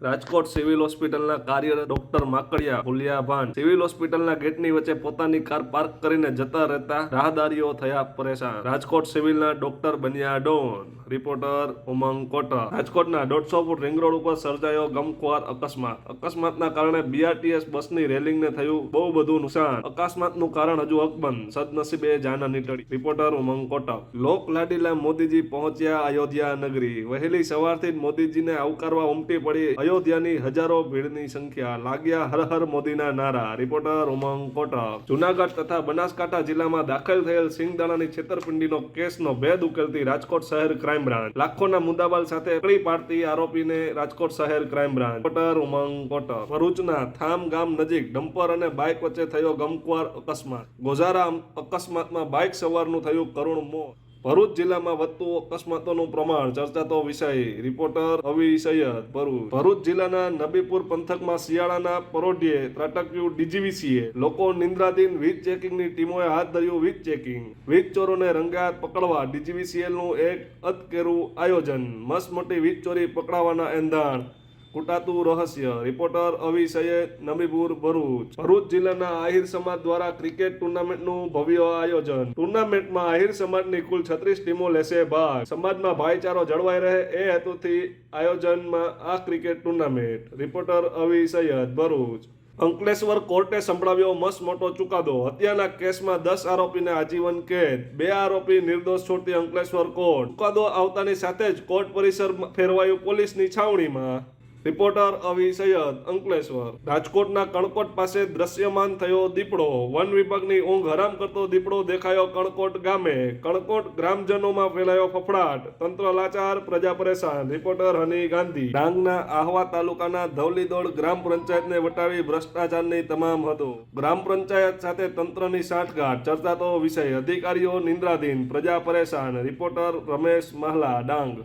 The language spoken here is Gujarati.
રાજકોટ સિવિલ હોસ્પિટલના કાર્યરત ડોક્ટર માકડિયા ભૂલિયા ભાન સિવિલ હોસ્પિટલના ગેટની વચ્ચે પોતાની કાર પાર્ક કરીને જતા રહેતા રાહદારીઓ થયા પરેશાન। રાજકોટ સિવિલના ડોક્ટર બન્યા ડોન। રિપોર્ટર ઉમંગ કોટા। રાજકોટના 150 ફૂટ રિંગ રોડ ઉપર સર્જાયો ગમખ્વાર અકસ્માતના કારણે બીઆરટીએસ બસની રેલિંગને થયું બહુ બધું નુકસાન। અકસ્માતનું કારણ હજુ અકબંધ, સદનસીબે જાન નીટળી। રિપોર્ટર ઉમંગ કોટા। લોક લાડીલા મોદીજી પહોંચ્યા અયોધ્યા નગરી। વહેલી સવારથી જ મોદીજીને આવકારવા ઉમટી પડી અયોધ્યાની હજારો ભીડની સંખ્યા। લાગ્યા હર હર મોદીના નારા। રિપોર્ટર ઉમંગ કોટક। જૂનાગઢ તથા બનાસકાંઠા જિલ્લામાં દાખલ થયેલ સિંગદાણાની છેતરપિંડીનો કેસનો ભેદ ઉકેલતી રાજકોટ શહેર ક્રાઇમ બ્રાન્ચ। લાખોના મુદ્દામાલ સાથે પકડી પાડતી આરોપીને રાજકોટ શહેર ક્રાઇમ બ્રાન્ચ। રિપોર્ટર ઉમંગ કોટક। ભરૂચના થામ ગામ નજીક ડમ્પર અને બાઇક વચ્ચે થયો ગમખ્વાર અકસ્માત। ગોઝારા અકસ્માતમાં બાઇક સવારનું થયું કરુણ મોત। ભરૂચ જિલ્લામાં વધતું અકસ્માતોનું પ્રમાણ ચર્ચાતો વિષય। રિપોર્ટર અવી સૈયદ, ભરૂચ। ભરૂચ જિલ્લાના નબીપુર પંથકમાં શિયાળાના પરોઢિયે ત્રાટક્યું ડીજીવીસીએ। લોકો નિંદ્રાધીન વીજ ચેકિંગની ટીમોએ હાથ ધર્યું વીજ ચેકિંગ। વીજ ચોરોને રંગેહાથ પકડવા ડીજીવીસીએલનું એક અતકેરું આયોજન। મસમોટી વીજ ચોરી પકડાવાના એંધાણ, કુટાતું રહસ્ય। રિપોર્ટર અવી સૈયદ, નબીપુર, ભરૂચ। ભરૂચ જિલ્લાના આહિર સમાજ દ્વારા ક્રિકેટ ટુર્નામેન્ટનું ભવ્ય આયોજન। ટુર્નામેન્ટમાં આહિર સમાજની કુલ 36 ટીમો લેશે ભાગ। સમાજમાં ભાઈચારો જળવાઈ રહે એ હેતુથી આયોજનમાં આ ક્રિકેટ ટુર્નામેન્ટ। રિપોર્ટર અવી સૈયદ, ભરૂચ। અંકલેશ્વર કોર્ટે સંભળાવ્યો મસમોટો ચુકાદો। હત્યાના કેસમાં 10 આરોપીને આજીવન કેદ, 2 આરોપી નિર્દોષ છોડતી અંકલેશ્વર કોર્ટ। ચુકાદો આવતાની સાથે જ કોર્ટ પરિસર ફેરવાયું પોલીસની છાવણીમાં। રિપોર્ટર અવી સૈયદ, અંકલેશ્વર। રાજકોટના કણકોટ પાસે દ્રશ્યમાન થયો દીપડો। વન વિભાગની ઊંઘ હરામ કરતો દીપડો દેખાયો કણકોટ ગામે। કણકોટ ગ્રામજનોમાં ફેલાયો ફફડાટ, તંત્ર લાચાર, પ્રજા પરેશાન। રિપોર્ટર હની ગાંધી। ડાંગના આહવા તાલુકાના ધવલીદોડ ગ્રામ પંચાયતને વટાવી ભ્રષ્ટાચારની તમામ હદો। ગ્રામ પંચાયત સાથે તંત્રની સાંઠગાંઠ ચર્ચાતો વિષય। અધિકારીઓ નિંદ્રાધીન, પ્રજા પરેશાન। રિપોર્ટર રમેશ મહલા, ડાંગ।